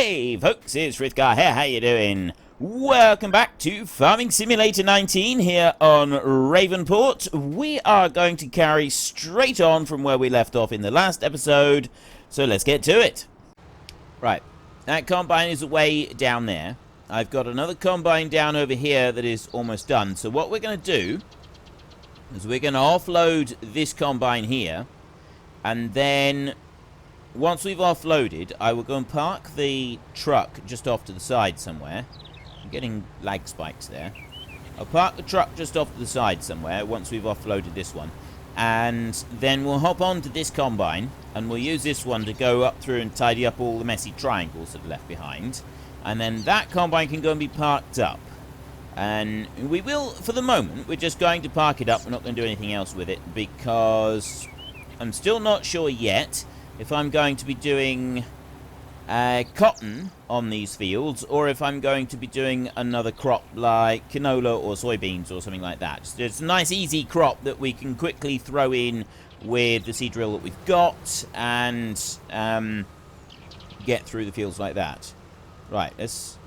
Hey folks, it's Frithgar here, how you doing? Welcome back to Farming Simulator 19 here on Ravenport. We are going to carry straight on from where we left off in the last episode, so let's get to it. Right, that combine is way down there. I've got another combine down over here that is almost done, so what we're going to do is we're going to offload this combine here, and then once we've offloaded, I will go and park the truck just off to the side somewhere. I'm getting lag spikes there. I'll park the truck just off to the side somewhere once we've offloaded this one. And then we'll hop onto this combine, and we'll use this one to go up through and tidy up all the messy triangles that are left behind. And then that combine can go and be parked up. And we will, for the moment, we're just going to park it up. We're not going to do anything else with it because I'm still not sure yet if I'm going to be doing cotton on these fields, or if I'm going to be doing another crop like canola or soybeans or something like that. So it's a nice easy crop that we can quickly throw in with the seed drill that we've got and get through the fields like that. Right, let's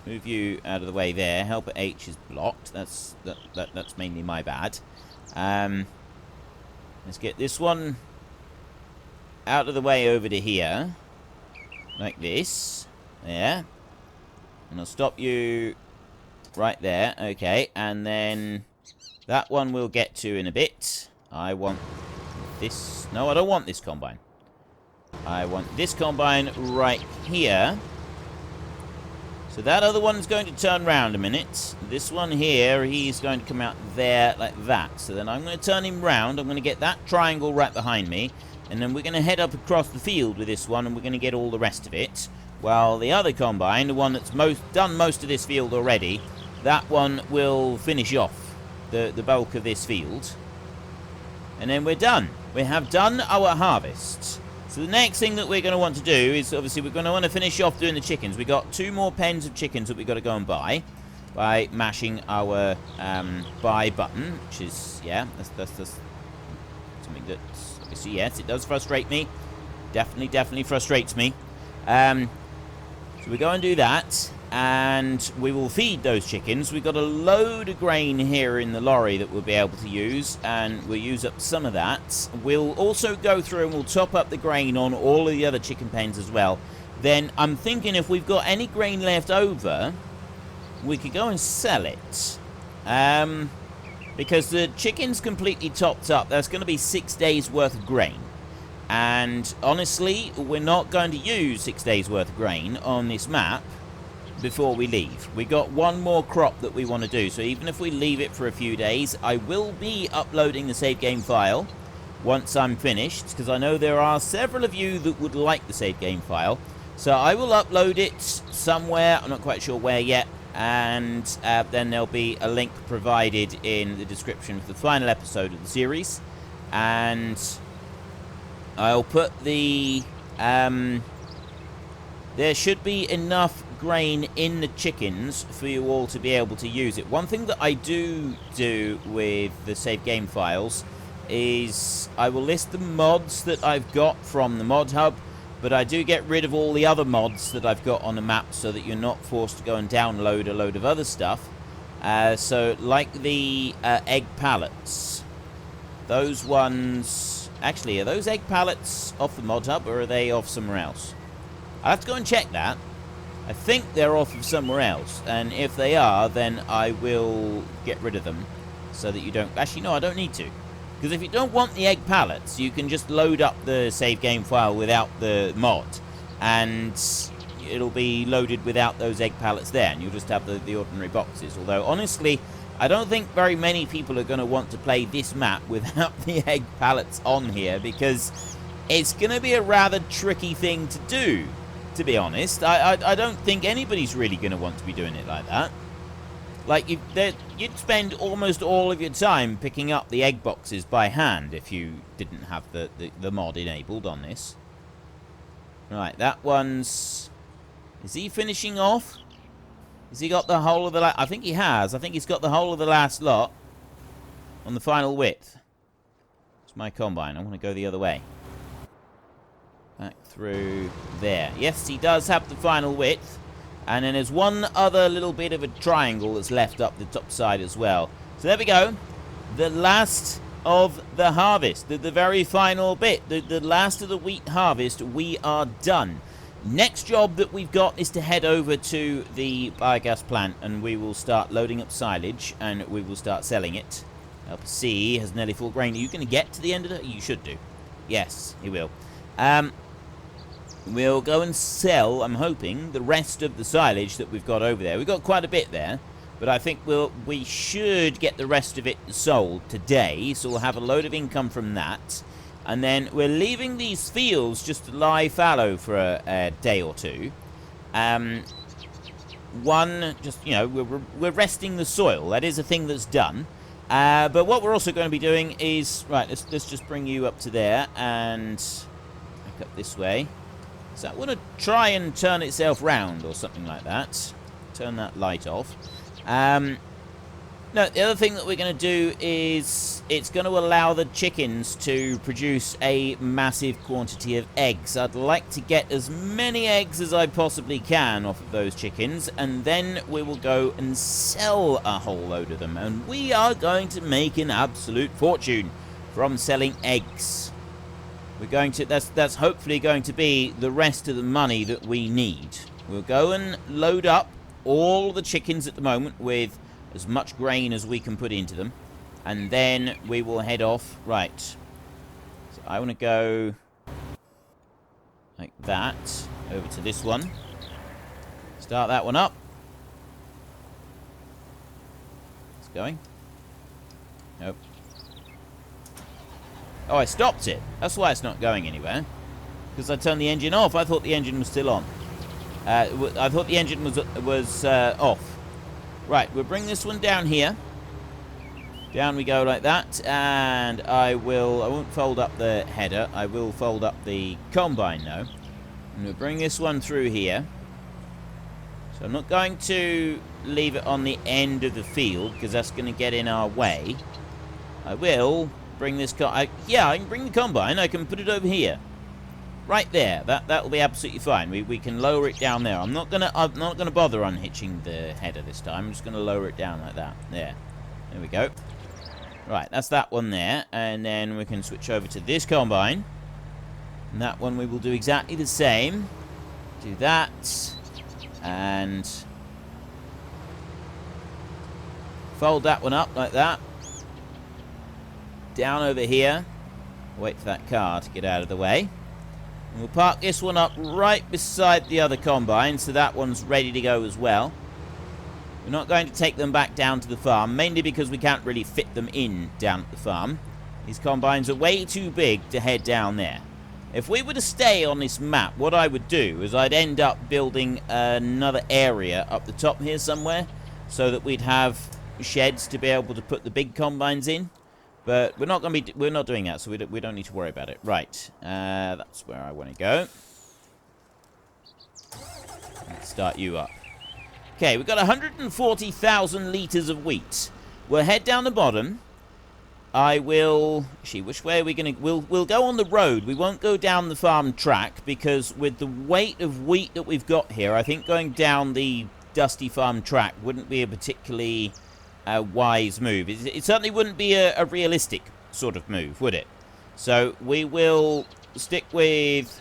move you out of the way there. Helper H is blocked. That's mainly my bad. Let's get this one out of the way over to here, like this, there, and I'll stop you right there, okay, and then that one we'll get to in a bit. I want this, no, I don't want this combine. I want this combine right here. So that other one's going to turn round a minute. This one here, he's going to come out there like that. So then I'm going to turn him round. I'm going to get that triangle right behind me. And then we're going to head up across the field with this one, and we're going to get all the rest of it. While the other combine, the one that's done most of this field already, that one will finish off the bulk of this field. And then we're done. We have done our harvest. So the next thing that we're going to want to do is, obviously, we're going to want to finish off doing the chickens. We've got 2 more pens of chickens that we've got to go and buy by mashing our buy button, which is, yeah, that's something that, obviously, yes, it does frustrate me. Definitely frustrates me. So we go and do that, and we will feed those chickens. We've got a load of grain here in the lorry that we'll be able to use, and we'll use up some of that. We'll also go through and we'll top up the grain on all of the other chicken pens as well. Then I'm thinking if we've got any grain left over, we could go and sell it. Because the chicken's completely topped up. That's going to be 6 days worth of grain. And honestly, we're not going to use 6 days worth of grain on this map before we leave. We got one more crop that we want to do. So even if we leave it for a few days, I will be uploading the save game file once I'm finished, because I know there are several of you that would like the save game file. So I will upload it somewhere. I'm not quite sure where yet. And then there'll be a link provided in the description of the final episode of the series. And I'll put the... there should be enough grain in the chickens for you all to be able to use it. One thing that I do with the save game files is I will list the mods that I've got from the mod hub, but I do get rid of all the other mods that I've got on the map so that you're not forced to go and download a load of other stuff. So like the egg pallets, those ones, actually, are those egg pallets off the mod hub or are they off somewhere else? I'll have to go and check that. I think they're off of somewhere else, and if they are, then I will get rid of them so that you don't... Actually, no, I don't need to. Because if you don't want the egg pallets, you can just load up the save game file without the mod, and it'll be loaded without those egg pallets there, and you'll just have the ordinary boxes. Although, honestly, I don't think very many people are going to want to play this map without the egg pallets on here, because it's going to be a rather tricky thing to do. To be honest, I don't think anybody's really going to want to be doing it like that. Like, you'd spend almost all of your time picking up the egg boxes by hand if you didn't have the mod enabled on this. Right, that one's... Is he finishing off? Has he got the whole of the last... I think he has. I think he's got the whole of the last lot on the final width. It's my combine. I want to go the other way. Back through there. Yes, he does have the final width. And then there's one other little bit of a triangle that's left up the top side as well. So there we go. The last of the harvest. The very final bit. The last of the wheat harvest. We are done. Next job that we've got is to head over to the biogas plant. And we will start loading up silage. And we will start selling it. LPC has nearly full grain. Are you going to get to the end of it? You should do. Yes, he will. We'll go and sell, I'm hoping, the rest of the silage that we've got over there. We've got quite a bit there, but I think we should get the rest of it sold today, so we'll have a load of income from that. And then we're leaving these fields just to lie fallow for a day or two. Just, you know, we're resting the soil. That is a thing that's done. But what we're also going to be doing is... Right, let's just bring you up to there and back up this way. So I want to try and turn itself round or something like that. Turn that light off. No, the other thing that we're going to do is it's going to allow the chickens to produce a massive quantity of eggs. I'd like to get as many eggs as I possibly can off of those chickens, and then we will go and sell a whole load of them. And we are going to make an absolute fortune from selling eggs. We're going to, that's hopefully going to be the rest of the money that we need. We'll go and load up all the chickens at the moment with as much grain as we can put into them. And then we will head off. Right. So I want to go like that over to this one. Start that one up. It's going. Nope. Oh, I stopped it. That's why it's not going anywhere. Because I turned the engine off. I thought the engine was still on. I thought the engine was off. Right, we'll bring this one down here. Down we go like that. And I won't fold up the header. I will fold up the combine though. And we'll bring this one through here. So I'm not going to leave it on the end of the field because that's going to get in our way. I will... bring this yeah, I can bring the combine. I can put it over here, right there. That will be absolutely fine. We can lower it down there. I'm not gonna bother unhitching the header this time. I'm just gonna lower it down like that. There we go. Right, that's that one there, and then we can switch over to this combine. And that one we will do exactly the same. Do that, and fold that one up like that. Down over here. Wait for that car to get out of the way. And we'll park this one up right beside the other combine, so that one's ready to go as well. We're not going to take them back down to the farm, mainly because we can't really fit them in down at the farm. These combines are way too big to head down there. If we were to stay on this map, what I would do is I'd end up building another area up the top here somewhere, so that we'd have sheds to be able to put the big combines in. But we're not doing that, so we don't need to worry about it. Right, that's where I want to go. Let's start you up. Okay, we've got 140,000 litres of wheat. We'll head down the bottom. I will... Actually, which way are we going to... We'll go on the road. We won't go down the farm track, because with the weight of wheat that we've got here, I think going down the dusty farm track wouldn't be a particularly... wise move. It certainly wouldn't be a realistic sort of move, would it? So we will stick with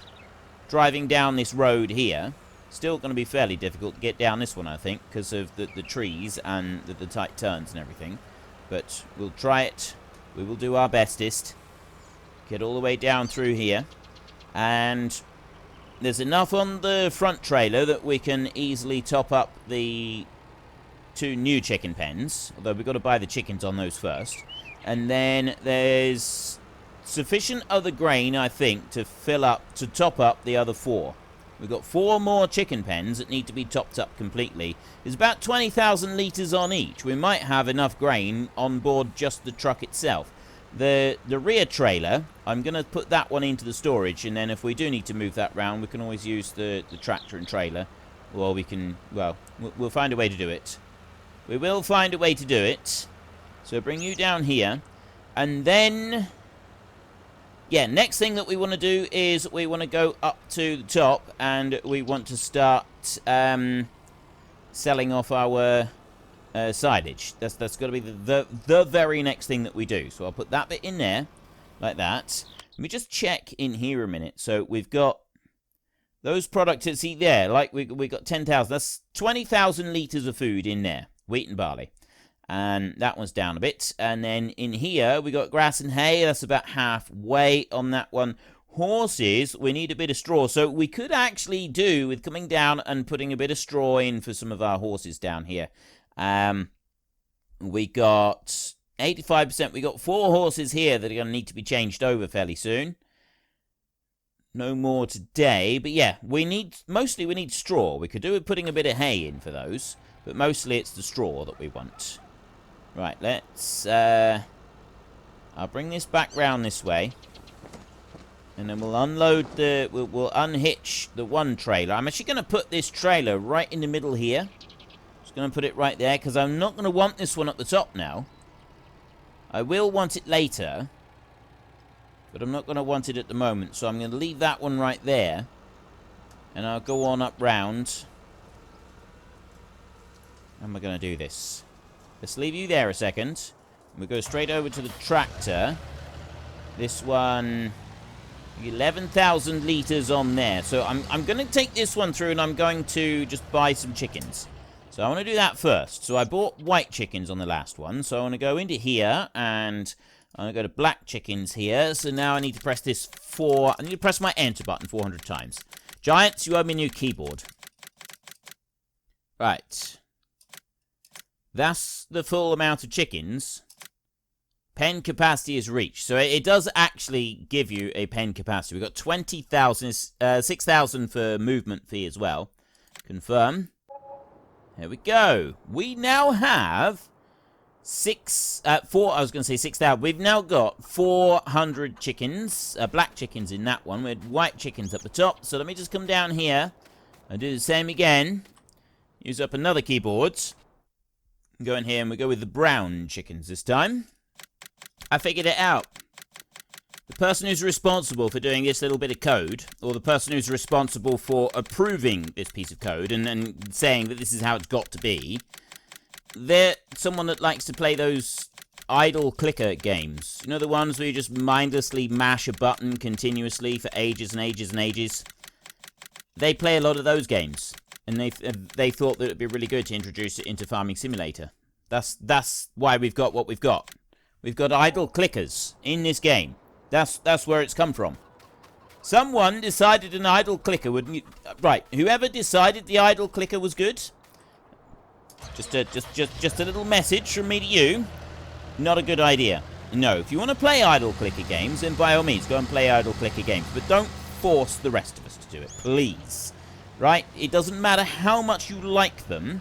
driving down this road here. Still going to be fairly difficult to get down this one, I think, because of the trees and the tight turns and everything. But we'll try it. We will do our bestest. Get all the way down through here. And there's enough on the front trailer that we can easily top up the 2 new chicken pens, although we've got to buy the chickens on those first. And then there's sufficient other grain, I think, to top up the other 4. We've got 4 more chicken pens that need to be topped up completely. There's about 20,000 litres on each. We might have enough grain on board just the truck itself. The rear trailer, I'm going to put that one into the storage, and then if we do need to move that round, we can always use the tractor and trailer. Or we can, well, we'll find a way to do it. We will find a way to do it. So bring you down here. And then yeah, next thing that we want to do is we want to go up to the top and we want to start selling off our silage. That's got to be the very next thing that we do. So I'll put that bit in there, like that. Let me just check in here a minute. So we've got those products. See there, like we got 10,000. That's 20,000 litres of food in there, wheat and barley. And that one's down a bit. And then in here, we got grass and hay. That's about halfway on that one. Horses, we need a bit of straw. So we could actually do with coming down and putting a bit of straw in for some of our horses down here. We got 85%. We got 4 horses here that are going to need to be changed over fairly soon. No more today. But yeah, mostly we need straw. We could do with putting a bit of hay in for those. But mostly it's the straw that we want. Right, let's, I'll bring this back round this way. And then we'll unload we'll unhitch the one trailer. I'm actually going to put this trailer right in the middle here. Just going to put it right there, because I'm not going to want this one at the top now. I will want it later. But I'm not going to want it at the moment, so I'm going to leave that one right there. And I'll go on up round. How am I going to do this? Let's leave you there a second. We'll go straight over to the tractor. This one, 11,000 litres on there. So I'm going to take this one through and I'm going to just buy some chickens. So I want to do that first. So I bought white chickens on the last one. So I want to go into here and I'm going to go to black chickens here. So now I need to press this I need to press my enter button 400 times. Giants, you owe me a new keyboard. Right. That's the full amount of chickens. Pen capacity is reached. So it does actually give you a pen capacity. We've got 20,000, 6,000 for movement fee as well. Confirm. There we go. We now have 6,000. We've now got 400 chickens. Black chickens in that one. We had white chickens up the top. So let me just come down here and do the same again. Use up another keyboard. Go in here and we go with the brown chickens this time. I figured it out. The person who's responsible for doing this little bit of code, or the person who's responsible for approving this piece of code and saying that this is how it's got to be, they're someone that likes to play those idle clicker games. You know, the ones where you just mindlessly mash a button continuously for ages and ages and ages? They play a lot of those games. And they thought that it would be really good to introduce it into Farming Simulator. That's why we've got what we've got. We've got idle clickers in this game. That's where it's come from. Someone decided an idle clicker would... Right, whoever decided the idle clicker was good, just a little message from me to you. Not a good idea. No, if you want to play idle clicker games, then by all means, go and play idle clicker games. But don't force the rest of us to do it, please. Right? It doesn't matter how much you like them.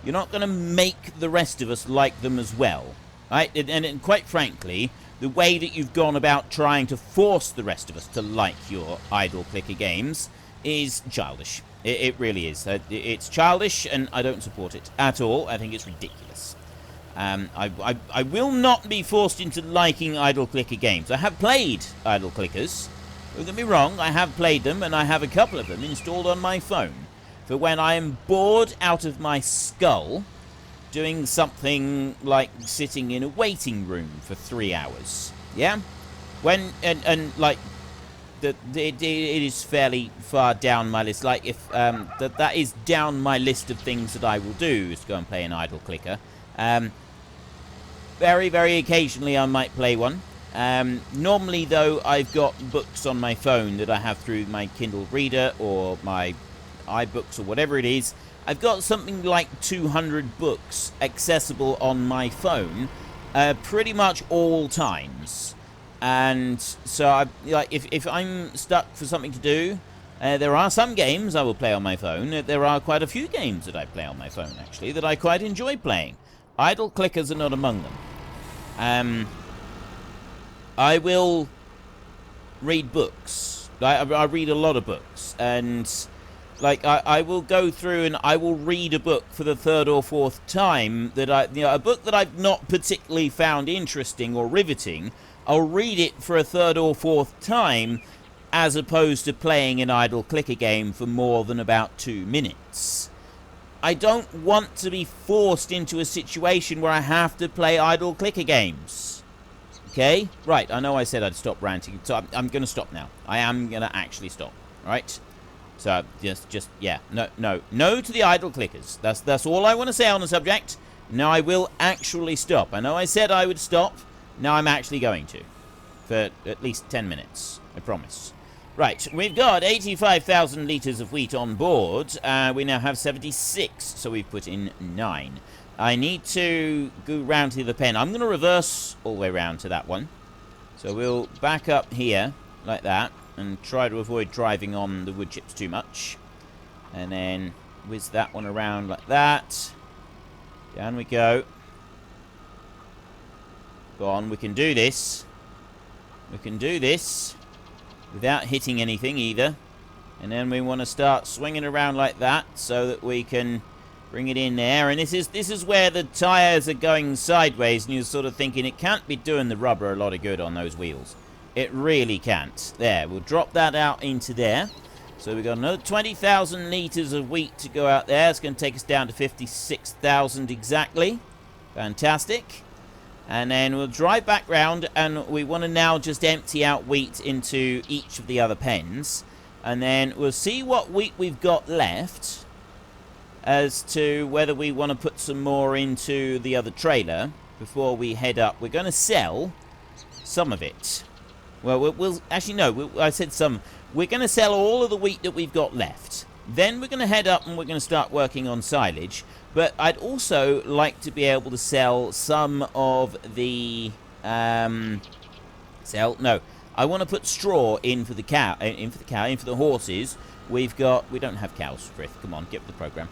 You're not going to make the rest of us like them as well. Right? And quite frankly, the way that you've gone about trying to force the rest of us to like your idle clicker games is childish. It really is. It's childish, and I don't support it at all. I think it's ridiculous. I will not be forced into liking idle clicker games. I have played idle clickers. Don't get me wrong, I have played them, and I have a couple of them installed on my phone for when I am bored out of my skull doing something like sitting in a waiting room for 3 hours. Yeah? Like, it is fairly far down my list. Like, if that is down my list of things that I will do, is to go and play an idle clicker. Very, very occasionally I might play one. Normally, though, I've got books on my phone that I have through my Kindle reader or my iBooks or whatever it is. I've got something like 200 books accessible on my phone pretty much all times. And so, if I'm stuck for something to do, there are some games I will play on my phone. There are quite a few games that I play on my phone, actually, that I quite enjoy playing. Idle clickers are not among them. I will read books. I read a lot of books, and like I will go through and I will read a book for the third or fourth time that a book that I've not particularly found interesting or riveting. I'll read it for a third or fourth time, as opposed to playing an idle clicker game for more than about 2 minutes. I don't want to be forced into a situation where I have to play idle clicker games. Okay? Right, I know I said I'd stop ranting, so I'm going to stop now. I am going to actually stop. Right? So, yeah. No to the idle clickers. That's all I want to say on the subject. Now I will actually stop. I know I said I would stop. Now I'm actually going to. For at least 10 minutes. I promise. Right, we've got 85,000 litres of wheat on board. We now have 76, so we've put in 9. I need to go round to the other pen. I'm going to reverse all the way round to that one. So we'll back up here, like that, and try to avoid driving on the wood chips too much. And then whiz that one around like that. Down we go. Go on, we can do this. We can do this. Without hitting anything either. And then we want to start swinging around like that so that we can bring it in there. And this is where the tyres are going sideways and you're sort of thinking it can't be doing the rubber a lot of good on those wheels. It really can't. There, we'll drop that out into there. So we've got another 20,000 litres of wheat to go out there. It's going to take us down to 56,000 exactly. Fantastic. And then we'll drive back round, and we want to now just empty out wheat into each of the other pens. And then we'll see what wheat we've got left as to whether we want to put some more into the other trailer before we head up. We're going to sell some of it. Well, we'll actually, no, I said some. We're going to sell all of the wheat that we've got left. Then we're going to head up and we're going to start working on silage. But I'd also like to be able to sell some of the I want to put straw in for the for the horses. We don't have cows, Frith. Come on, get with the program.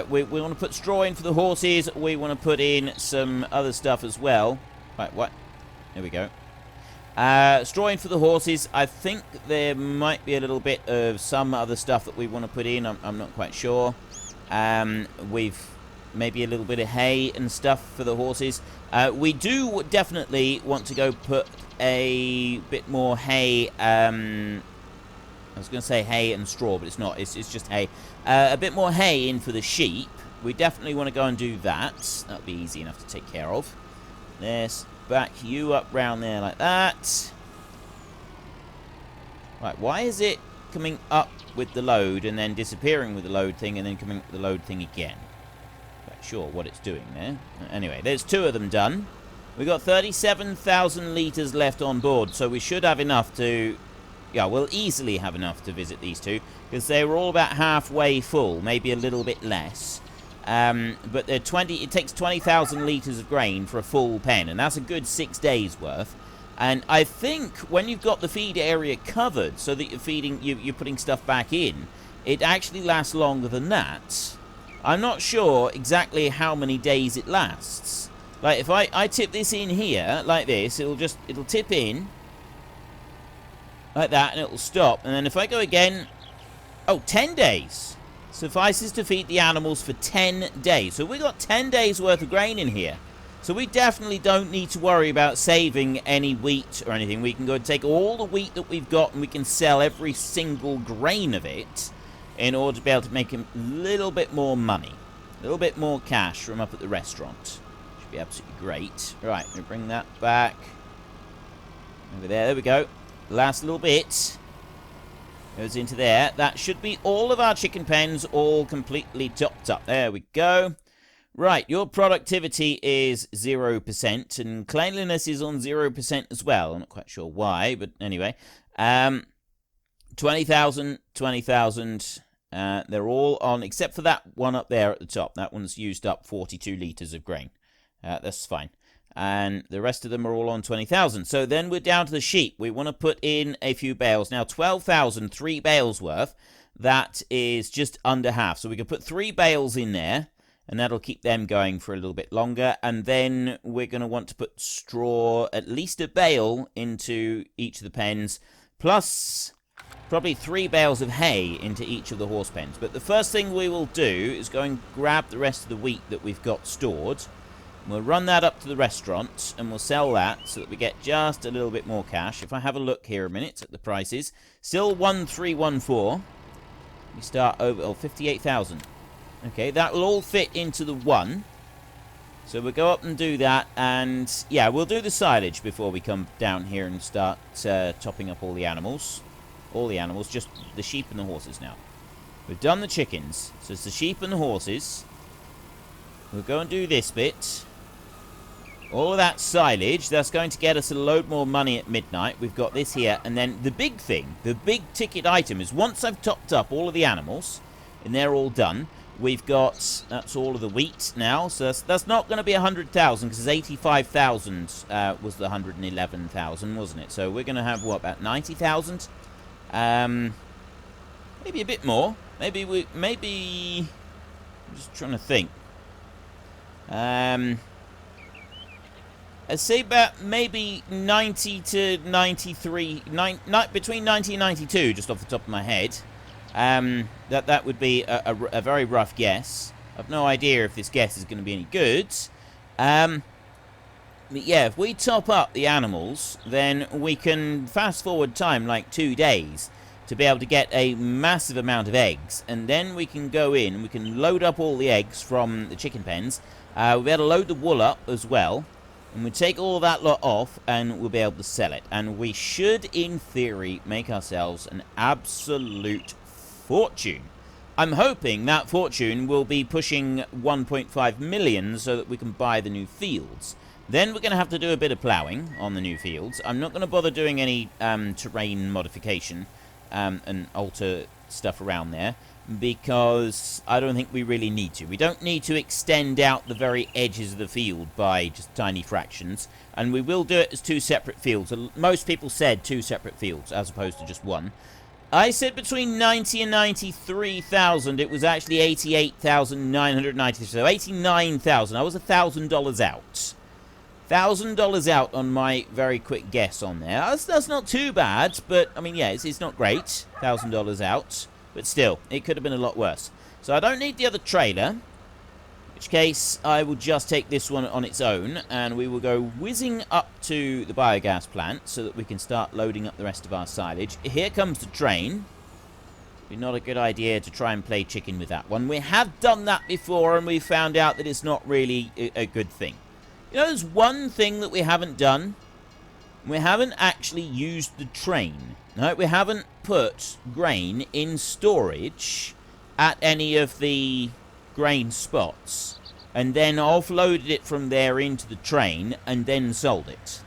We want to put straw in for the horses. We want to put in some other stuff as well. Right, what? There we go. Straw in for the horses. I think there might be a little bit of some other stuff that we want to put in. I'm not quite sure. We've maybe a little bit of hay and stuff for the horses. We do definitely want to go put a bit more hay. I was going to say hay and straw, but it's not. It's just hay. A bit more hay in for the sheep. We definitely want to go and do that. That'll be easy enough to take care of. Let's back you up round there like that. Right, why is it coming up with the load and then disappearing with the load thing and then coming up with the load thing again? Not sure what it's doing there. Anyway, there's 2 of them done. We've got 37,000 litres left on board, so we should have enough to... Yeah, we'll easily have enough to visit these 2, because they were all about halfway full, maybe a little bit less. But they're it takes 20,000 litres of grain for a full pen, and that's a good 6 days worth. And I think when you've got the feed area covered so that you're putting stuff back in, it actually lasts longer than that. I'm not sure exactly how many days it lasts. Like, if I tip this in here, like this, it'll tip in, like that, and it'll stop. And then if I go again, 10 days. Suffices to feed the animals for 10 days. So we've got 10 days worth of grain in here. So we definitely don't need to worry about saving any wheat or anything. We can go and take all the wheat that we've got and we can sell every single grain of it in order to be able to make a little bit more money. A little bit more cash from up at the restaurant. Should be absolutely great. Right, we'll bring that back. Over there, there we go. Last little bit. Goes into there. That should be all of our chicken pens all completely topped up. There we go. Right, your productivity is 0%, and cleanliness is on 0% as well. I'm not quite sure why, but anyway. 20,000, 20,000. They're all on, except for that one up there at the top. That one's used up 42 litres of grain. That's fine. And the rest of them are all on 20,000. So then we're down to the sheep. We want to put in a few bales. Now, 12,000, 3 bales worth. That is just under half. So we can put 3 bales in there, and that'll keep them going for a little bit longer. And then we're going to want to put straw, at least a bale, into each of the pens, plus probably 3 bales of hay into each of the horse pens. But the first thing we will do is go and grab the rest of the wheat that we've got stored. We'll run that up to the restaurant, and we'll sell that so that we get just a little bit more cash. If I have a look here a minute at the prices, still 1314. We start over 58,000. Okay, that will all fit into the one. So we'll go up and do that, and yeah, we'll do the silage before we come down here and start topping up all the animals. All the animals, just the sheep and the horses now. We've done the chickens, so it's the sheep and the horses. We'll go and do this bit. All of that silage, that's going to get us a load more money at midnight. We've got this here, and then the big thing, the big ticket item is once I've topped up all of the animals, and they're all done, we've got, that's all of the wheat now, so that's not going to be 100,000, because 85,000 was the 111,000, wasn't it? So we're going to have, what, about 90,000? Maybe a bit more. Maybe, I'm just trying to think. I'd say about maybe 90 to 93, between 90 and 92, just off the top of my head. That would be a very rough guess. I've no idea if this guess is going to be any good. But yeah, if we top up the animals, then we can fast forward time like 2 days to be able to get a massive amount of eggs. And then we can go in and we can load up all the eggs from the chicken pens. We'll be able to load the wool up as well. And we'll take all that lot off, and we'll be able to sell it. And we should, in theory, make ourselves an absolute fortune. I'm hoping that fortune will be pushing 1.5 million so that we can buy the new fields. Then we're going to have to do a bit of ploughing on the new fields. I'm not going to bother doing any terrain modification and alter stuff around there, because I don't think we really need to. We don't need to extend out the very edges of the field by just tiny fractions, and we will do it as 2 separate fields. Most people said 2 separate fields as opposed to just one. I said between 90 and 93,000. It was actually 88,990, so 89,000. I was $1,000 out. $1,000 out on my very quick guess on there. That's not too bad, but I mean, yeah, it's not great. $1,000 out. But still, it could have been a lot worse. So I don't need the other trailer. In which case, I will just take this one on its own. And we will go whizzing up to the biogas plant so that we can start loading up the rest of our silage. Here comes the train. Be not a good idea to try and play chicken with that one. We have done that before, and we found out that it's not really a good thing. You know, there's one thing that we haven't done. We haven't actually used the train. No, we haven't put grain in storage at any of the grain spots and then offloaded it from there into the train and then sold it.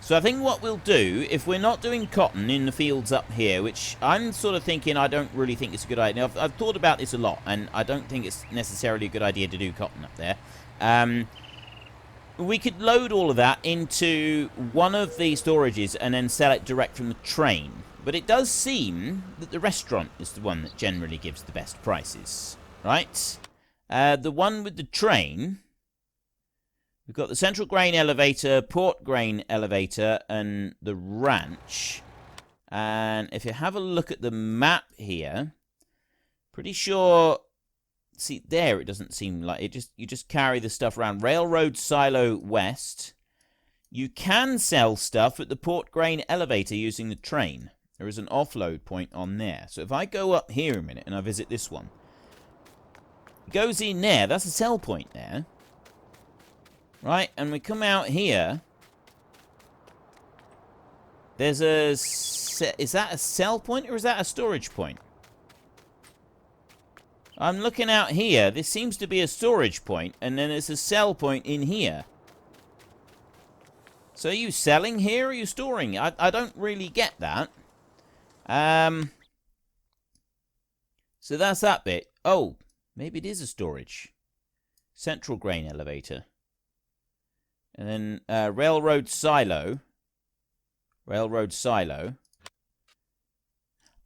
So I think what we'll do, if we're not doing cotton in the fields up here, which I'm sort of thinking I don't really think it's a good idea. I've thought about this a lot, and I don't think it's necessarily a good idea to do cotton up there. We could load all of that into one of the storages and then sell it direct from the train. But it does seem that the restaurant is the one that generally gives the best prices, right? The one with the train, we've got the central grain elevator, port grain elevator, and the ranch. And if you have a look at the map here, pretty sure... See, there it doesn't seem like it. You just carry the stuff around. Railroad Silo West. You can sell stuff at the port grain elevator using the train. There is an offload point on there. So if I go up here a minute and I visit this one. It goes in there. That's a sell point there. Right, and we come out here. There's a... Is that a sell point or is that a storage point? I'm looking out here. This seems to be a storage point, and then there's a sell point in here. So are you selling here, or are you storing? I don't really get that. So that's that bit. Oh, maybe it is a storage. Central grain elevator. And then railroad silo. Railroad silo.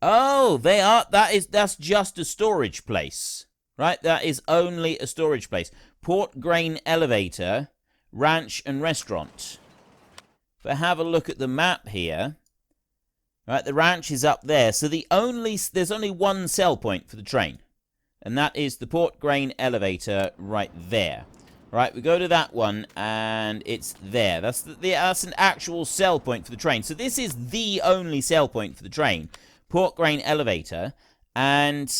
Oh, they are. That's just a storage place, right? That is only a storage place. Port grain elevator, ranch and restaurant. If I have a look at the map here, right, the ranch is up there. So there's only one sell point for the train, and that is the port grain elevator right there. Right, we go to that one, and it's there. That's an actual sell point for the train. So this is the only sell point for the train. Port grain elevator. And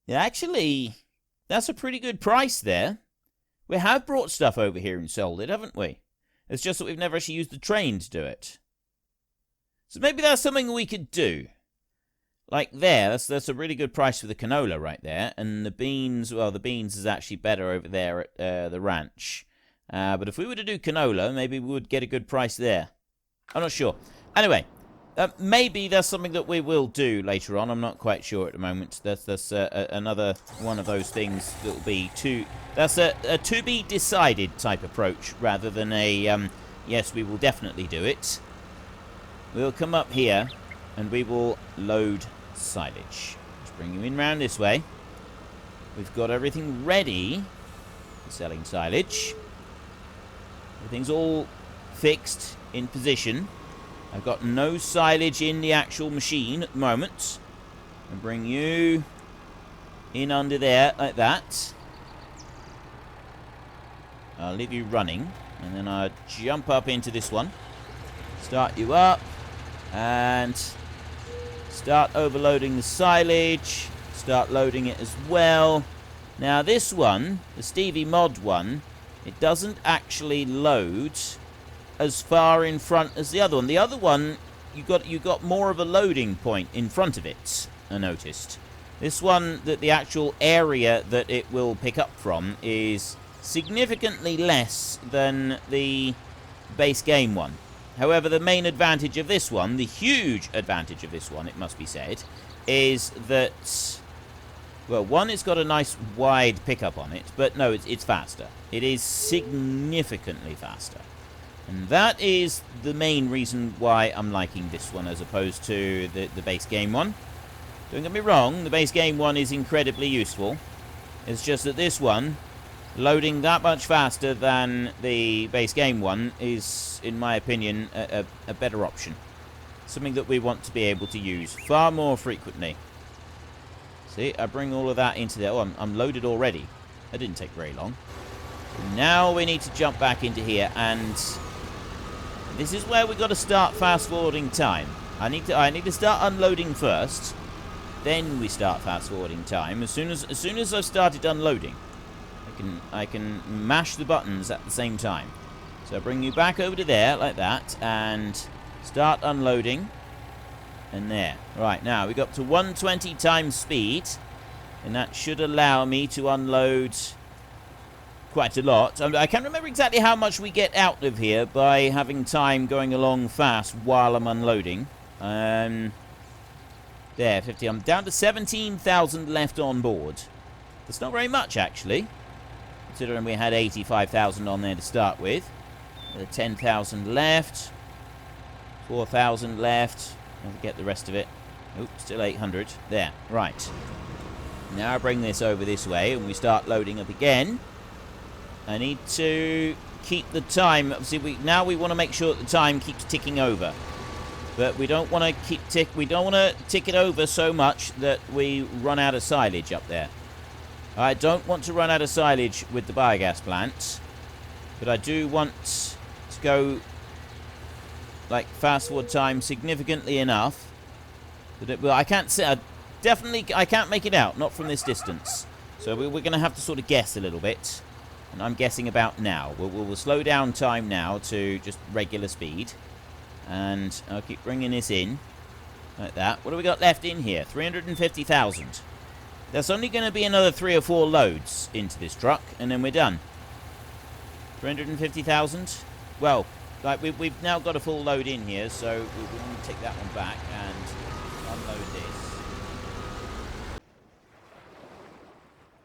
actually, that's a pretty good price there. We have brought stuff over here and sold it, haven't we? It's just that we've never actually used the train to do it. So maybe that's something we could do. Like there, that's a really good price for the canola right there. And the beans, well, the beans is actually better over there at the ranch. But if we were to do canola, maybe we would get a good price there. I'm not sure. Anyway, maybe that's something that we will do later on. I'm not quite sure at the moment. That's another one of those things that will be that's a to-be-decided type approach rather than a, yes, we will definitely do it. We'll come up here and we will load silage. Let's bring you in round this way. We've got everything ready for selling silage. Everything's all fixed in position. I've got no silage in the actual machine at the moment. I'll bring you in under there like that. I'll leave you running, and then I'll jump up into this one. Start you up, and start overloading the silage. Start loading it as well. Now this one, the Stevie Mod one, it doesn't actually load as far in front as the other one. The other one, you got more of a loading point in front of it, I noticed. This one, the actual area that it will pick up from is significantly less than the base game one. However, the main advantage of this one, the huge advantage of this one, it must be said, is that, well, one, it's got a nice wide pickup on it, but no, it's faster. It is significantly faster. And that is the main reason why I'm liking this one as opposed to the base game one. Don't get me wrong, the base game one is incredibly useful. It's just that this one, loading that much faster than the base game one, is, in my opinion, a better option. Something that we want to be able to use far more frequently. See, I bring all of that into there. Oh, I'm loaded already. That didn't take very long. Now we need to jump back into here, and this is where we've got to start fast-forwarding time. I need to start unloading first, then we start fast-forwarding time. As soon as I've started unloading, I can mash the buttons at the same time. So I bring you back over to there like that, and start unloading. And there. Right, now we got to 120 times speed, and that should allow me to unload quite a lot. I can't remember exactly how much we get out of here by having time going along fast while I'm unloading. There, 50. I'm down to 17,000 left on board. That's not very much, actually, considering we had 85,000 on there to start with. 10,000 left. 4,000 left. I'll get the rest of it. Oops, still 800. There, right. Now I bring this over this way and we start loading up again. I need to keep the time. Obviously, we want to make sure that the time keeps ticking over. But we don't want to we don't want to tick it over so much that we run out of silage up there. I don't want to run out of silage with the biogas plant, but I do want to go like fast forward time significantly enough that it will. I can't say. I can't make it out, not from this distance. So we're going to have to sort of guess a little bit, and I'm guessing about now. We'll slow down time now to just regular speed, and I'll keep bringing this in like that. What do we got left in here? 350,000. There's only going to be another 3 or 4 loads into this truck, and then we're done. 350,000. Well, like we've now got a full load in here, so we want to take that one back and unload this.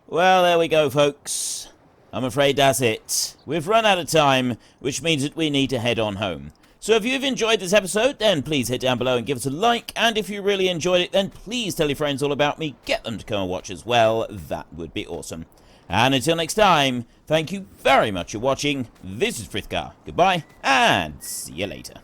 Well, there we go, folks. I'm afraid that's it. We've run out of time, which means that we need to head on home. So if you've enjoyed this episode, then please hit down below and give us a like. And if you really enjoyed it, then please tell your friends all about me. Get them to come and watch as well. That would be awesome. And until next time, thank you very much for watching. This is Frithgar. Goodbye, and see you later.